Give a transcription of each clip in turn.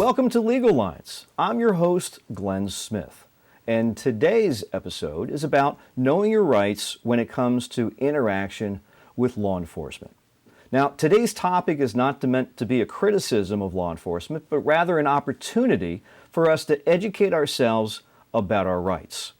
Welcome to Legal Lines. I'm your host, Glenn Smith, and today's episode is about knowing your rights when it comes to interaction with law enforcement. Now, today's topic is not meant to be a criticism of law enforcement, but rather an opportunity for us to educate ourselves about our rights.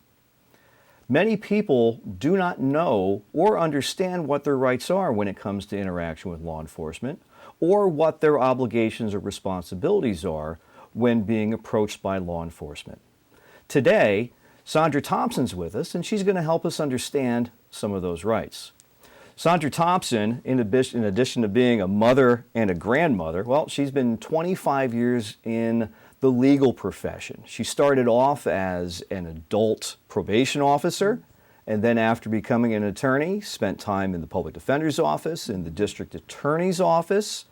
Many people do not know or understand what their rights are when it comes to interaction with law enforcement, or what their obligations or responsibilities are when being approached by law enforcement. Today, Sandra Thompson's with us, and she's going to help us understand some of those rights. Sandra Thompson, in addition to being a mother and a grandmother, well, she's been 25 years in the legal profession. She started off as an adult probation officer, and then after becoming an attorney, spent time in the public defender's office, in the district attorney's office,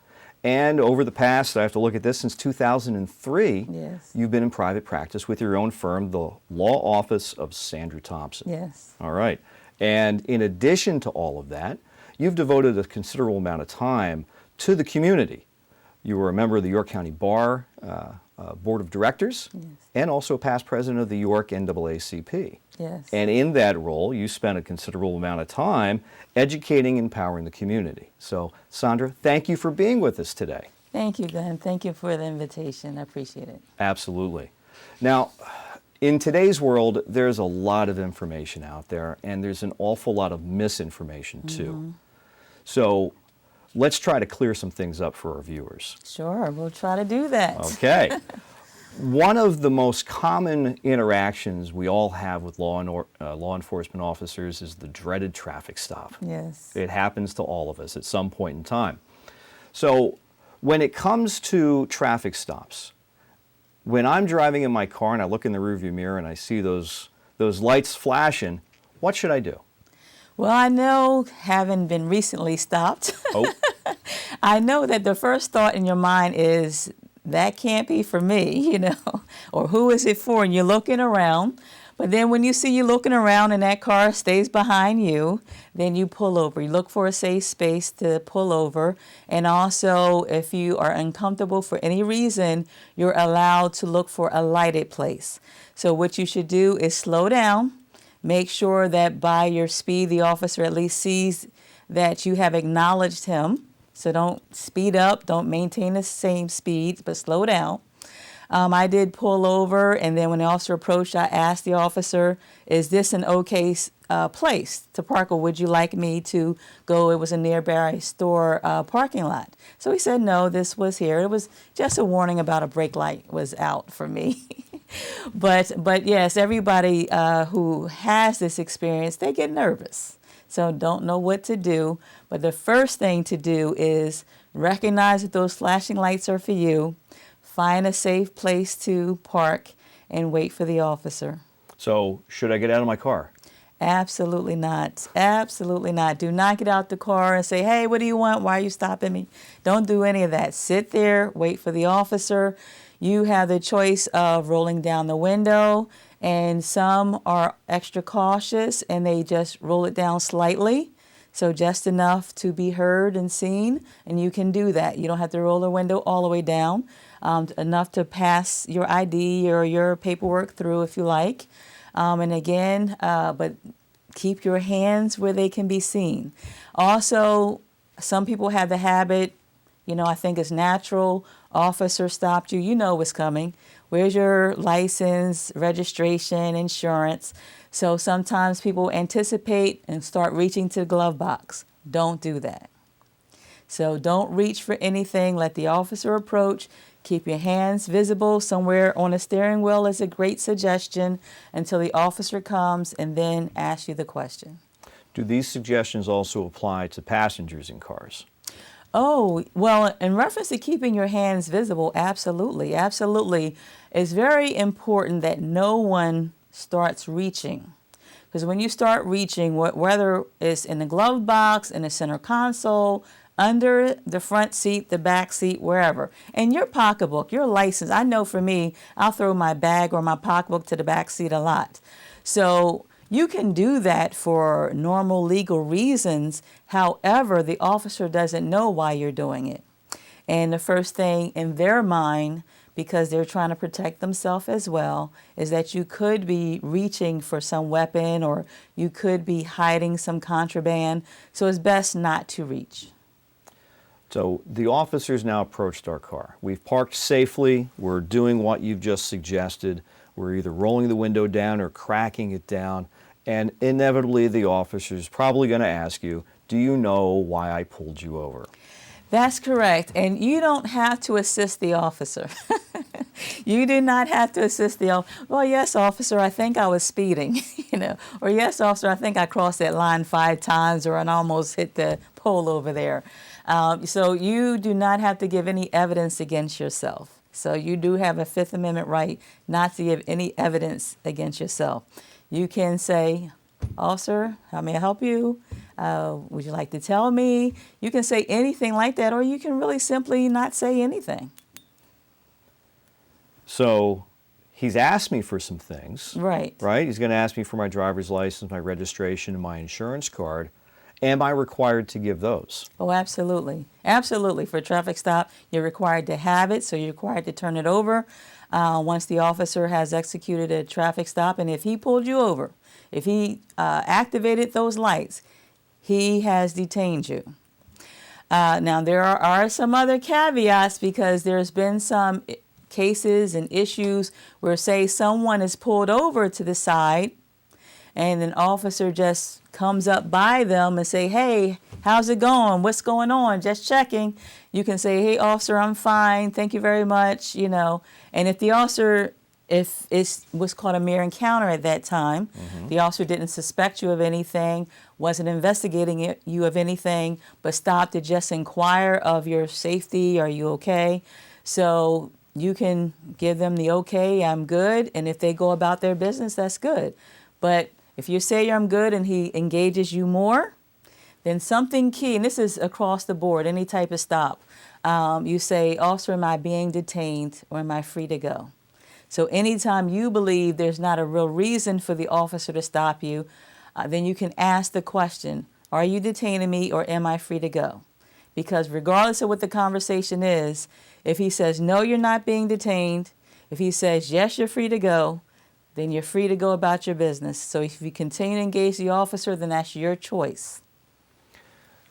and over the past, I have to look at this, since 2003, Yes. you've been in private practice with your own firm, the Law Office of Sandra Thompson. Yes. All right. And in addition to all of that, you've devoted a considerable amount of time to the community. You were a member of the York County Bar Board of Directors, Yes. and also past president of the York NAACP. Yes. And in that role, you spent a considerable amount of time educating and empowering the community. So, Sandra, thank you for being with us today. Thank you, Glenn. Thank you for the invitation. I appreciate it. Absolutely. Now, in today's world, there's a lot of information out there, and there's an awful lot of misinformation too. So let's try to clear some things up for our viewers. Sure, we'll try to do that. Okay. One of the most common interactions we all have with law enforcement officers is the dreaded traffic stop. Yes. It happens to all of us at some point in time. So when it comes to traffic stops, when I'm driving in my car and I look in the rearview mirror and I see those lights flashing, what should I do? Well, I know, having been recently stopped, Oh, I know that the first thought in your mind is, that can't be for me, or who is it for? And you're looking around. But then when you see you looking around and that car stays behind you, then you pull over. You look for a safe space to pull over. And also, if you are uncomfortable for any reason, you're allowed to look for a lighted place. So what you should do is slow down. Make sure that by your speed, the officer at least sees that you have acknowledged him. So don't speed up, don't maintain the same speed, but slow down. I did pull over, and then when the officer approached, I asked the officer, is this an okay place to park, or would you like me to go? It was a nearby store parking lot. So he said, no, this was here. It was just a warning about a brake light was out for me. But yes, everybody who has this experience, they get nervous. So don't know what to do. But the first thing to do is recognize that those flashing lights are for you. Find a safe place to park and wait for the officer. so should I get out of my car? Absolutely not. Absolutely not. Do not get out the car and say, hey, what do you want? Why are you stopping me? Don't do any of that. Sit there, wait for the officer. You have the choice of rolling down the window, and some are extra cautious and they just roll it down slightly. So just enough to be heard and seen, and you can do that. You don't have to roll the window all the way down, enough to pass your ID or your paperwork through if you like. And again, but keep your hands where they can be seen. Also, some people have the habit, I think it's natural, officer stopped you, you know what's coming. Where's your license, registration, insurance? So sometimes people anticipate and start reaching to the glove box. Don't do that. So don't reach for anything. Let the officer approach. Keep your hands visible. Somewhere on the steering wheel is a great suggestion until the officer comes and then asks you the question. Do these suggestions also apply to passengers in cars? Oh, well, in reference to keeping your hands visible, absolutely, absolutely. It's very important that no one starts reaching. Because when you start reaching, whether it's in the glove box, in the center console, under the front seat, the back seat, wherever, and your pocketbook, your license, I know for me, I'll throw my bag or my pocketbook to the back seat a lot. So you can do that for normal legal reasons. However, the officer doesn't know why you're doing it. And the first thing in their mind, because they're trying to protect themselves as well, is that you could be reaching for some weapon or you could be hiding some contraband. So it's best not to reach. So the officers now approached our car. We've parked safely. We're doing what you've just suggested. We're either rolling the window down or cracking it down. And inevitably, the officer's probably going to ask you, do you know why I pulled you over? That's correct. And you don't have to assist the officer. You do not have to assist the officer. Well, yes, officer, I think I was speeding, or yes, officer, I think I crossed that line 5 times or I almost hit the pole over there. So you do not have to give any evidence against yourself. So you do have a Fifth Amendment right not to give any evidence against yourself. You can say, officer, how may I help you? Would you like to tell me? You can say anything like that, or you can really simply not say anything. So he's asked me for some things. Right. Right? He's going to ask me for my driver's license, my registration, and my insurance card. Am I required to give those? Oh, absolutely. Absolutely. For a traffic stop, you're required to have it, so you're required to turn it over once the officer has executed a traffic stop. And if he pulled you over, if he activated those lights, he has detained you. Now, there are some other caveats because there's been some cases and issues where, say, someone is pulled over to the side and an officer just comes up by them and say, hey, how's it going? What's going on? Just checking. You can say, hey, officer, I'm fine. Thank you very much. And if the officer, if it was called a mere encounter at that time, the officer didn't suspect you of anything, wasn't investigating you of anything, but stopped to just inquire of your safety. Are you okay? So you can give them the okay, I'm good. And if they go about their business, that's good. But if you say I'm good and he engages you more, then something key, and this is across the board, any type of stop, you say, officer, am I being detained or am I free to go? So anytime you believe there's not a real reason for the officer to stop you, then you can ask the question, are you detaining me or am I free to go? Because regardless of what the conversation is, if he says, no, you're not being detained, if he says, yes, you're free to go, then you're free to go about your business. So if you continue to engage the officer, then that's your choice.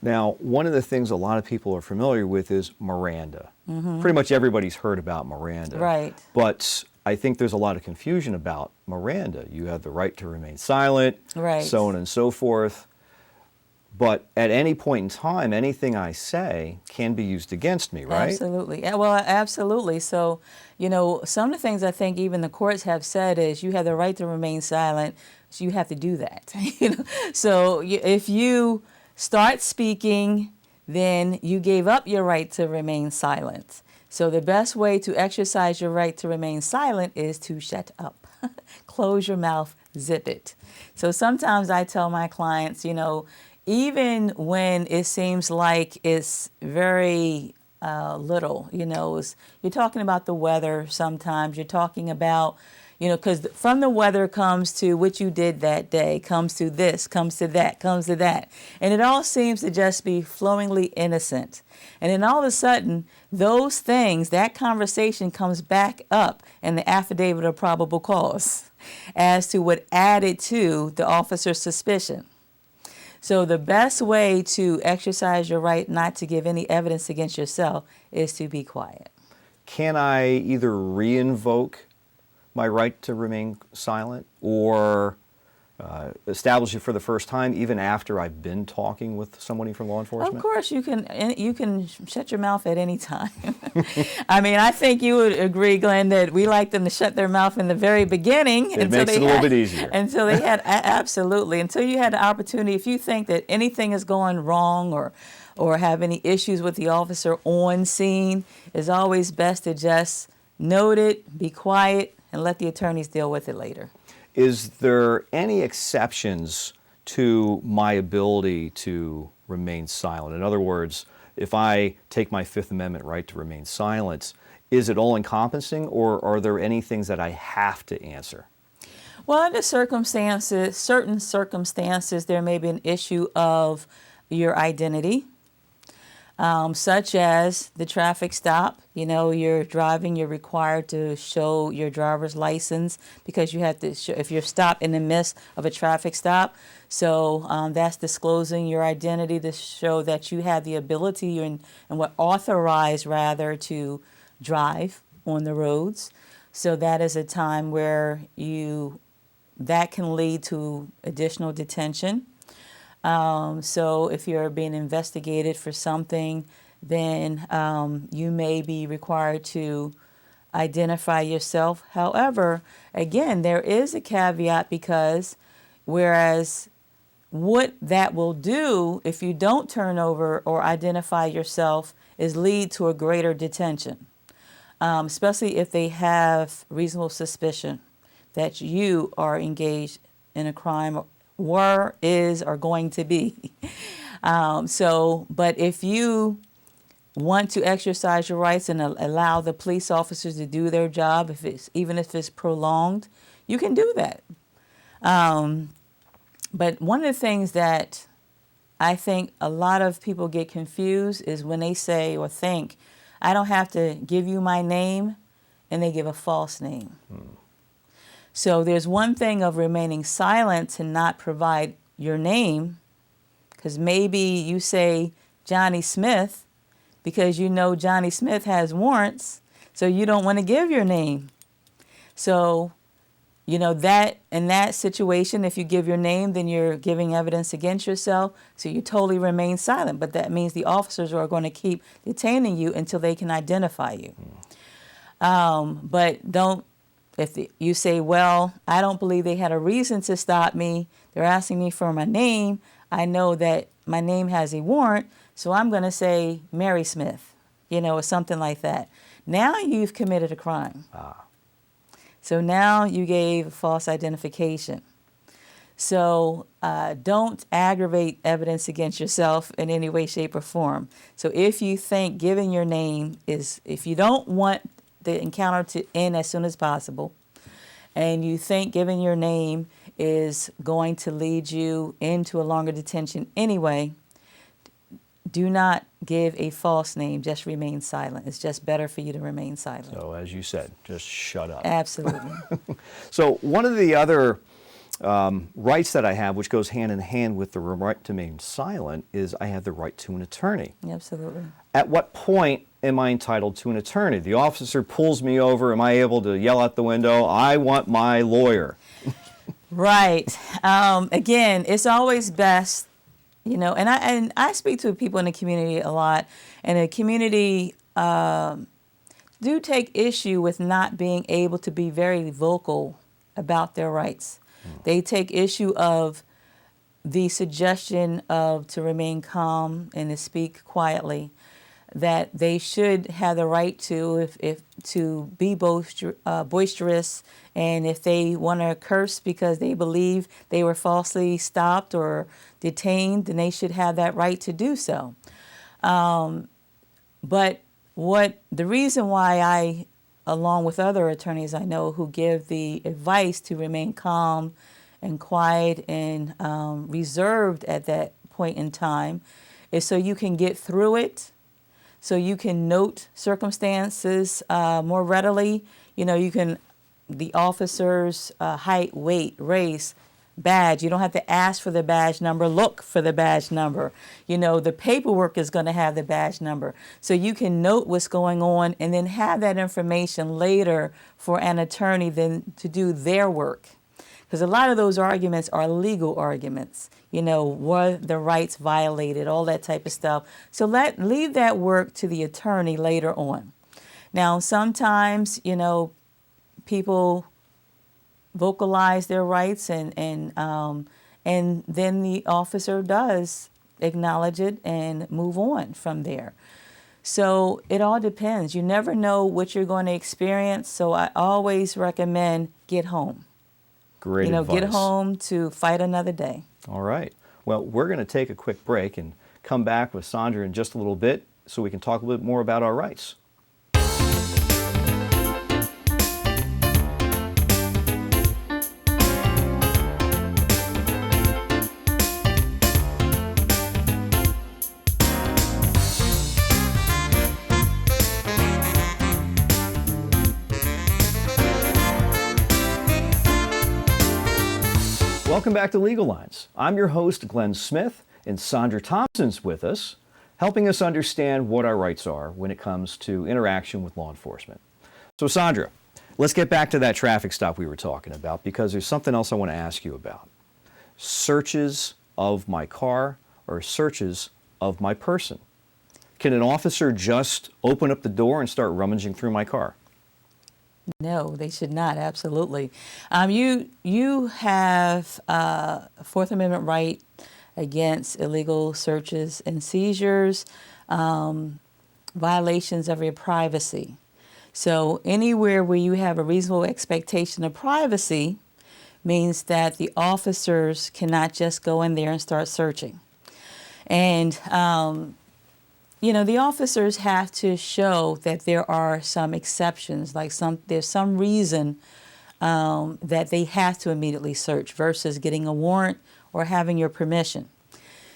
Now, one of the things a lot of people are familiar with is Miranda. Pretty much everybody's heard about Miranda. Right. But I think there's a lot of confusion about Miranda. You have the right to remain silent, Right. so on and so forth. But at any point in time, anything I say can be used against me, right? Absolutely. Yeah, well, absolutely. So, some of the things I think even the courts have said is you have the right to remain silent, so you have to do that. So if you start speaking, then you gave up your right to remain silent. So the best way to exercise your right to remain silent is to shut up. Close your mouth, zip it. So sometimes I tell my clients, even when it seems like it's very little, you're talking about the weather sometimes, you're talking about, because from the weather comes to what you did that day, comes to this, comes to that, comes to that. And it all seems to just be flowingly innocent. And then all of a sudden, those things, that conversation comes back up in the affidavit of probable cause as to what added to the officer's suspicion. So the best way to exercise your right not to give any evidence against yourself is to be quiet. Can I either re-invoke my right to remain silent or establish it for the first time even after I've been talking with somebody from law enforcement? Of course, you can shut your mouth at any time. I mean, I think you would agree, Glenn, that we like them to shut their mouth in the very beginning. It makes it a little bit easier. Until they had, absolutely, until you had the opportunity. If you think that anything is going wrong or have any issues with the officer on scene, it's always best to just note it, be quiet, and let the attorneys deal with it later. Is there any exceptions to my ability to remain silent? In other words, if I take my Fifth Amendment right to remain silent, is it all encompassing, or are there any things that I have to answer? Well, under certain circumstances, there may be an issue of your identity. such as the traffic stop. You're driving, you're required to show your driver's license because you have to show if you're stopped in the midst of a traffic stop. So that's disclosing your identity to show that you have the ability and what authorized rather to drive on the roads. So that is a time where that can lead to additional detention. So if you're being investigated for something, then you may be required to identify yourself. However, again, there is a caveat because whereas what that will do if you don't turn over or identify yourself is lead to a greater detention, especially if they have reasonable suspicion that you are engaged in a crime, were, is, or going to be. But if you want to exercise your rights and allow the police officers to do their job, even if it's prolonged, you can do that. But one of the things that I think a lot of people get confused is when they say or think, I don't have to give you my name, and they give a false name. So there's one thing of remaining silent to not provide your name, because maybe you say Johnny Smith because you know Johnny Smith has warrants, so you don't want to give your name. So, that in that situation, if you give your name, then you're giving evidence against yourself, so you totally remain silent. But that means the officers are going to keep detaining you until they can identify you. But if you say, well, I don't believe they had a reason to stop me, they're asking me for my name, I know that my name has a warrant, so I'm going to say Mary Smith, or something like that. Now you've committed a crime. So now you gave false identification. So don't aggravate evidence against yourself in any way, shape, or form. So if you think giving your name if you don't want the encounter to end as soon as possible, and you think giving your name is going to lead you into a longer detention anyway, do not give a false name. Just remain silent. It's just better for you to remain silent. So as you said, just shut up. Absolutely. So one of the other rights that I have, which goes hand in hand with the right to remain silent, is I have the right to an attorney. Absolutely. At what point am I entitled to an attorney? The officer pulls me over. Am I able to yell out the window, I want my lawyer? Right. Again, it's always best, and I speak to people in the community a lot, and the community do take issue with not being able to be very vocal about their rights. They take issue of the suggestion to remain calm and to speak quietly, that they should have the right to to be boisterous, and if they want to curse because they believe they were falsely stopped or detained, then they should have that right to do so. But the reason why I, along with other attorneys I know who give the advice to remain calm and quiet and reserved at that point in time, is so you can get through it, so you can note circumstances more readily. The officer's height, weight, race, badge. You don't have to ask for the badge number, look for the badge number. The paperwork is going to have the badge number. So you can note what's going on and then have that information later for an attorney then to do their work. Because a lot of those arguments are legal arguments. Were the rights violated, all that type of stuff. So leave that work to the attorney later on. Now, sometimes, people vocalize their rights and then the officer does acknowledge it and move on from there. So it all depends. You never know what you're going to experience. So I always recommend get home. Great advice. Get home to fight another day. All right. Well, we're going to take a quick break and come back with Sandra in just a little bit so we can talk a little bit more about our rights. Welcome back to Legal Lines. I'm your host, Glenn Smith, and Sandra Thompson's with us, helping us understand what our rights are when it comes to interaction with law enforcement. So Sandra, let's get back to that traffic stop we were talking about, because there's something else I want to ask you about. Searches of my car or searches of my person. Can an officer just open up the door and start rummaging through my car? No, they should not. Absolutely. You have a Fourth Amendment right against illegal searches and seizures, violations of your privacy. So anywhere where you have a reasonable expectation of privacy means that the officers cannot just go in there and start searching. And the officers have to show that there are some exceptions, like there's some reason that they have to immediately search versus getting a warrant or having your permission.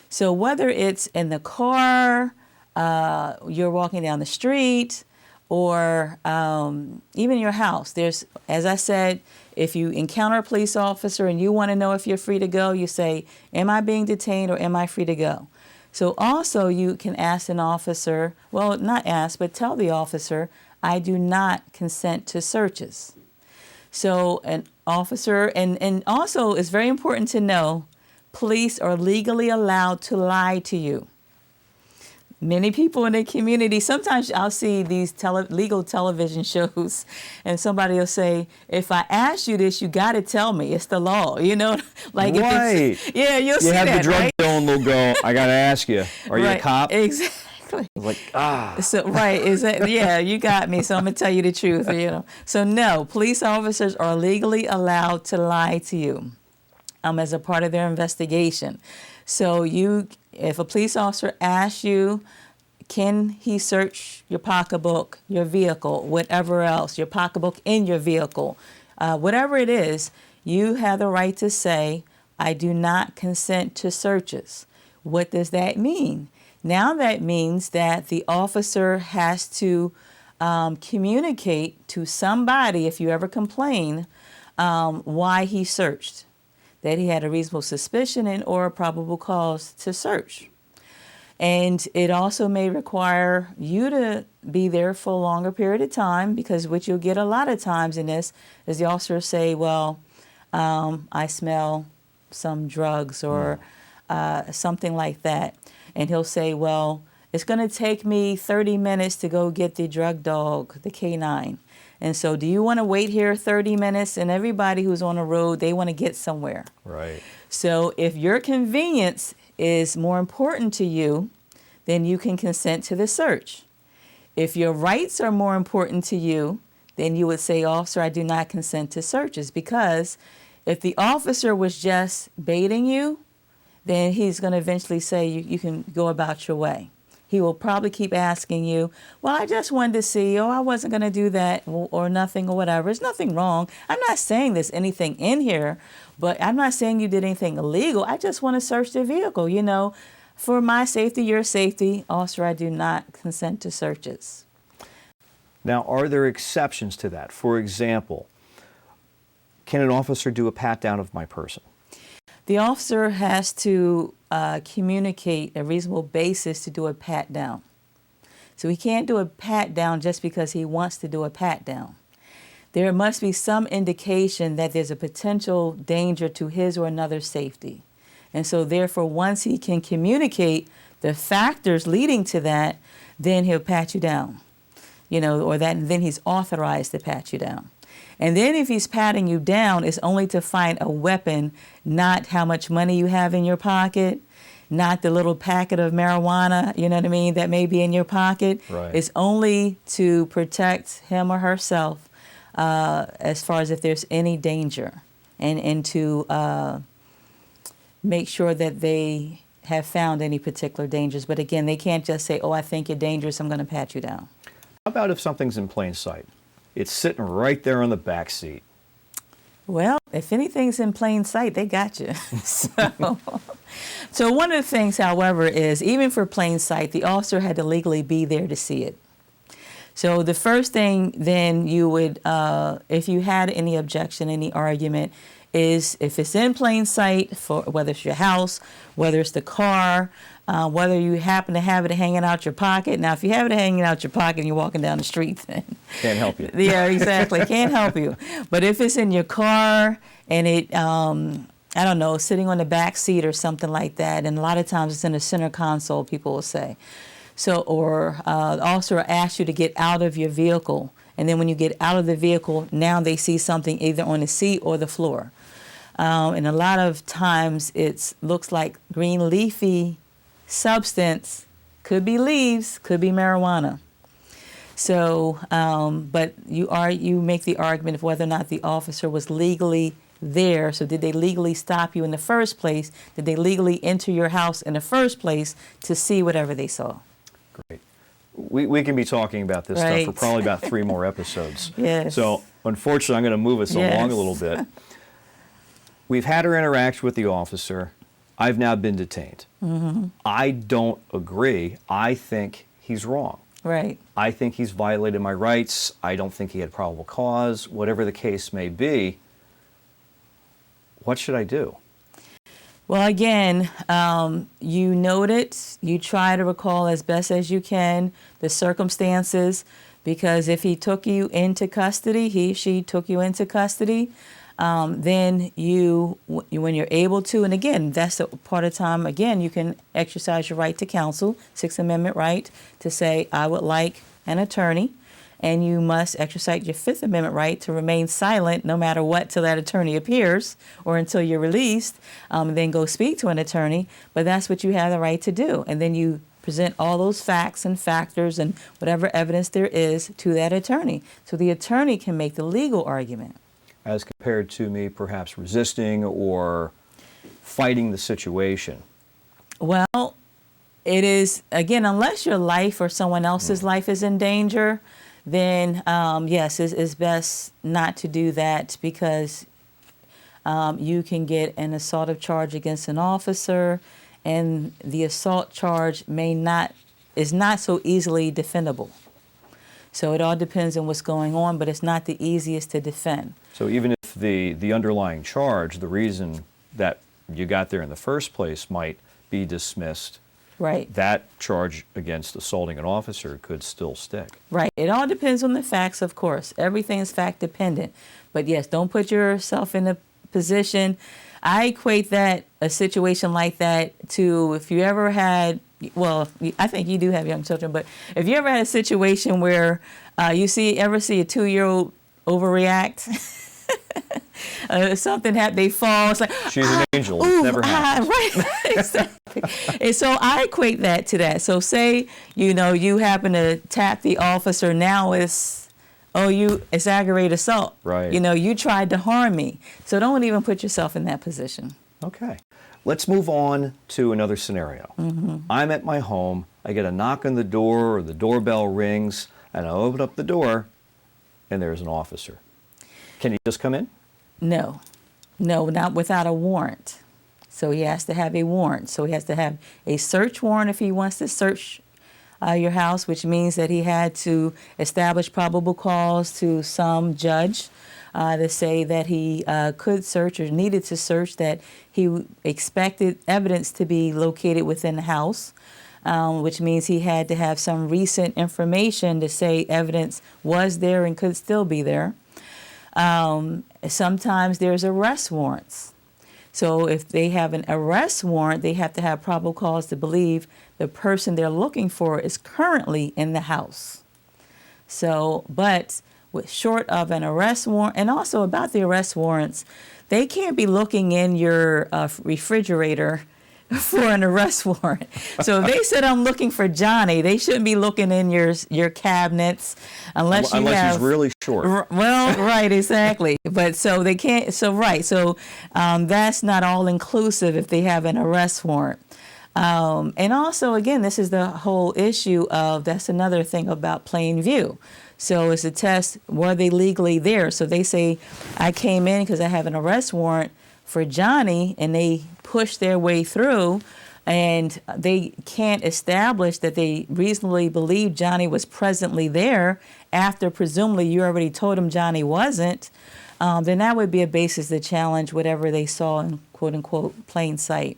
So whether it's in the car, you're walking down the street, or even your house, there's, as I said, if you encounter a police officer and you want to know if you're free to go, you say, am I being detained or am I free to go? So also you can ask an officer, well, not ask, but tell the officer, I do not consent to searches. So an officer, and also it's very important to know, police are legally allowed to lie to you. Many people in the community, sometimes I'll see these legal television shows and somebody will say, if I ask you this, you got to tell me. It's the law, like right. Yeah, you'll see that. You have the drug right? deal and they'll go, I got to ask you, are you a cop? Exactly. Like, So, right, yeah, you got me, so I'm going to tell you the truth, So no, police officers are legally allowed to lie to you as a part of their investigation. So if a police officer asks you, can he search your pocketbook, your vehicle, whatever else, your pocketbook in your vehicle, whatever it is, you have the right to say, I do not consent to searches. What does that mean? Now that means that the officer has to communicate to somebody, if you ever complain, why he searched, that he had a reasonable suspicion and or a probable cause to search. And it also may require you to be there for a longer period of time, because what you'll get a lot of times in this is the officer say, well, I smell some drugs or something like that. And he'll say, well, it's going to take me 30 minutes to go get the drug dog, the K9. And so do you want to wait here 30 minutes? And everybody who's on the road, they want to get somewhere. Right. So if your convenience is more important to you, then you can consent to the search. If your rights are more important to you, then you would say, officer, I do not consent to searches. Because if the officer was just baiting you, then he's going to eventually say you can go about your way. He will probably keep asking you, well, I just wanted to see, I wasn't going to do that or nothing or whatever. There's nothing wrong. I'm not saying there's anything in here, but I'm not saying you did anything illegal. I just want to search the vehicle, for my safety, your safety. Officer, I do not consent to searches. Now, are there exceptions to that? For example, can an officer do a pat down of my person? The officer has to communicate a reasonable basis to do a pat down. So he can't do a pat down just because he wants to do a pat down. There must be some indication that there's a potential danger to his or another's safety. And so therefore, once he can communicate the factors leading to that, then he'll pat you down, then he's authorized to pat you down. And then if he's patting you down, it's only to find a weapon, not how much money you have in your pocket, not the little packet of marijuana, that may be in your pocket. Right. It's only to protect him or herself as far as if there's any danger, and to make sure that they have found any particular dangers. But again, they can't just say, I think you're dangerous, I'm going to pat you down. How about if something's in plain sight? It's sitting right there on the back seat. Well, if anything's in plain sight, they got you. So one of the things, however, is even for plain sight, the officer had to legally be there to see it. So the first thing then you would, if you had any objection, any argument, is if it's in plain sight, for whether it's your house, whether it's the car, whether you happen to have it hanging out your pocket. Now, if you have it hanging out your pocket and you're walking down the street, then Can't help you. yeah, exactly, can't help you. But if it's in your car and it, I don't know, sitting on the back seat or something like that, and a lot of times it's in the center console, people will say. So, or also ask you to get out of your vehicle. And then when you get out of the vehicle, now they see something either on the seat or the floor. And a lot of times it looks like green leafy substance, could be leaves, could be marijuana. So, but you make the argument of whether or not the officer was legally there. So did they legally stop you in the first place? Did they legally enter your house in the first place to see whatever they saw? Great. We can be talking about this stuff for probably about 3 more episodes. Yes. So unfortunately, I'm going to move us along a little bit. We've had our interaction with the officer. I've now been detained. Mm-hmm. I don't agree. I think he's wrong. Right. I think he's violated my rights. I don't think he had probable cause. Whatever the case may be, what should I do? Well, again, you note it. You try to recall as best as you can the circumstances, because if he took you into custody, she took you into custody, then when you're able to, and again, that's a part of time, again, you can exercise your right to counsel, Sixth Amendment right, to say, I would like an attorney. And you must exercise your Fifth Amendment right to remain silent no matter what till that attorney appears or until you're released, then go speak to an attorney. But that's what you have the right to do. And then you present all those facts and factors and whatever evidence there is to that attorney. So the attorney can make the legal argument. As compared to me perhaps resisting or fighting the situation. Well, it is, again, unless your life or someone else's life is in danger, then yes, it's best not to do that, because you can get an assaultive charge against an officer, and the assault charge is not so easily defendable. So it all depends on what's going on, but it's not the easiest to defend. So even if the underlying charge, the reason that you got there in the first place might be dismissed, right, that charge against assaulting an officer could still stick. Right. It all depends on the facts, of course. Everything is fact dependent. But yes, don't put yourself in a position. I equate a situation like that to if you ever had, well, I think you do have young children, but if you ever had a situation where you ever see a 2-year-old overreact, something happened, they fall, it's like, she's an angel, it never happens. Right, exactly. And so I equate that to that. So say, you happen to tap the officer, now it's aggravated assault. Right. You tried to harm me. So don't even put yourself in that position. Okay. Let's move on to another scenario. Mm-hmm. I'm at my home, I get a knock on the door or the doorbell rings, and I open up the door, and there's an officer. Can he just come in? No, not without a warrant. So he has to have a warrant. So he has to have a search warrant if he wants to search your house, which means that he had to establish probable cause to some judge to say that he could search or needed to search, that he expected evidence to be located within the house, which means he had to have some recent information to say evidence was there and could still be there. Sometimes there's arrest warrants. So if they have an arrest warrant, they have to have probable cause to believe the person they're looking for is currently in the house. So, but short of an arrest warrant, and also about the arrest warrants, they can't be looking in your refrigerator for an arrest warrant. So if they said, I'm looking for Johnny, they shouldn't be looking in your cabinets unless he's really short. Well, right, exactly. But so they can't, so right. So that's not all inclusive if they have an arrest warrant. And also, again, this is the whole issue of, that's another thing about plain view. So it's a test, were they legally there? So they say, I came in because I have an arrest warrant for Johnny, and they push their way through, and they can't establish that they reasonably believe Johnny was presently there after presumably you already told them Johnny wasn't. then that would be a basis to challenge whatever they saw in quote unquote plain sight.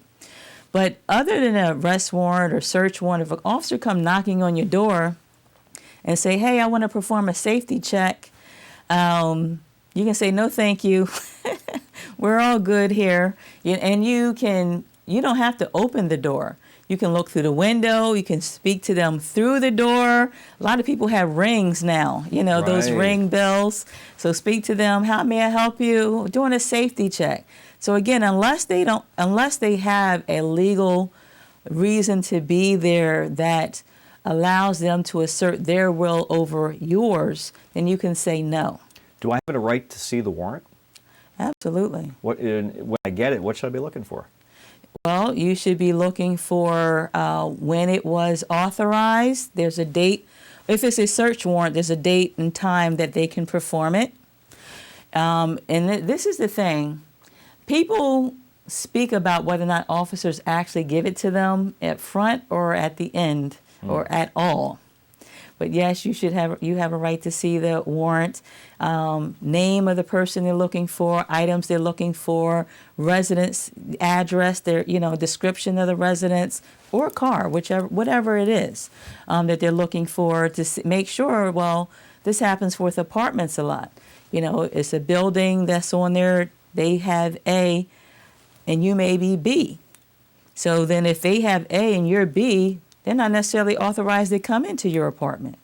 But other than an arrest warrant or search warrant, if an officer come knocking on your door and say, hey, I want to perform a safety check, you can say, no, thank you. We're all good here. And you don't have to open the door. You can look through the window. You can speak to them through the door. A lot of people have rings now, those ring bells. So speak to them. How may I help you? Doing a safety check. So again, unless they have a legal reason to be there that allows them to assert their will over yours, then you can say no. Do I have a right to see the warrant? Absolutely. When I get it, what should I be looking for? Well, you should be looking for when it was authorized. There's a date. If it's a search warrant, there's a date and time that they can perform it. And this is the thing. People speak about whether or not officers actually give it to them at front or at the end or at all. But yes, you have a right to see the warrant, name of the person they're looking for, items they're looking for, residence address, their description of the residence or car, whatever it is that they're looking for to make sure. Well, this happens with apartments a lot. It's a building that's on there. They have A, and you may be B. So then, if they have A and you're B, they're not necessarily authorized to come into your apartment.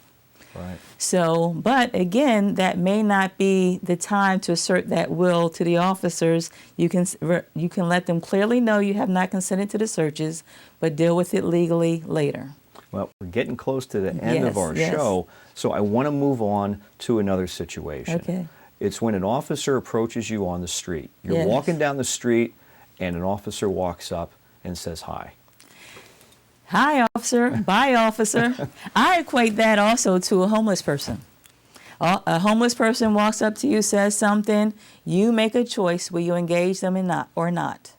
Right. So, but again, that may not be the time to assert that will to the officers. You can let them clearly know you have not consented to the searches, but deal with it legally later. Well, we're getting close to the end of our show, so I want to move on to another situation. Okay. It's when an officer approaches you on the street. You're walking down the street, and an officer walks up and says hi. Hi, officer. Bye, officer. I equate that also to a homeless person. A homeless person walks up to you, says something. You make a choice. Will you engage them or not?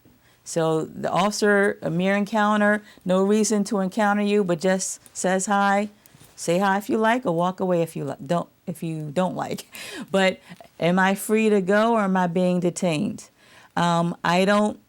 So the officer, a mere encounter, no reason to encounter you, but just says hi. Say hi if you like, or walk away if you don't like. But am I free to go, or am I being detained? I don't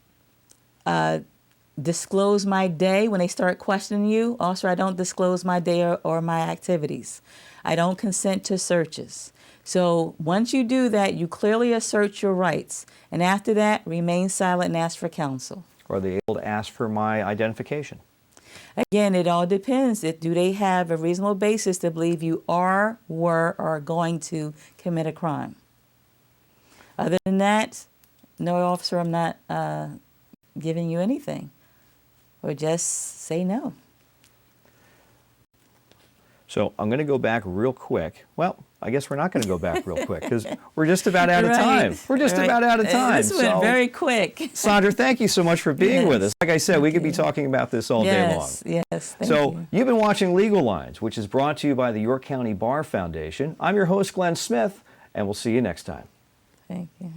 disclose my day when they start questioning you. Also, I don't disclose my day or my activities. I don't consent to searches. So once you do that, you clearly assert your rights. And after that, remain silent and ask for counsel. Are they able to ask for my identification? Again, it all depends. Do they have a reasonable basis to believe you were, or are going to commit a crime? Other than that, no, officer, I'm not giving you anything. Or just say no. So I'm going to go back real quick. Well, I guess we're not going to go back real quick because we're just about out of time. We're just about out of time. This went very quick. Sandra, thank you so much for being with us. Like I said, we could be talking about this all day long. Yes, thank you. You've been watching Legal Lines, which is brought to you by the York County Bar Foundation. I'm your host, Glenn Smith, and we'll see you next time. Thank you.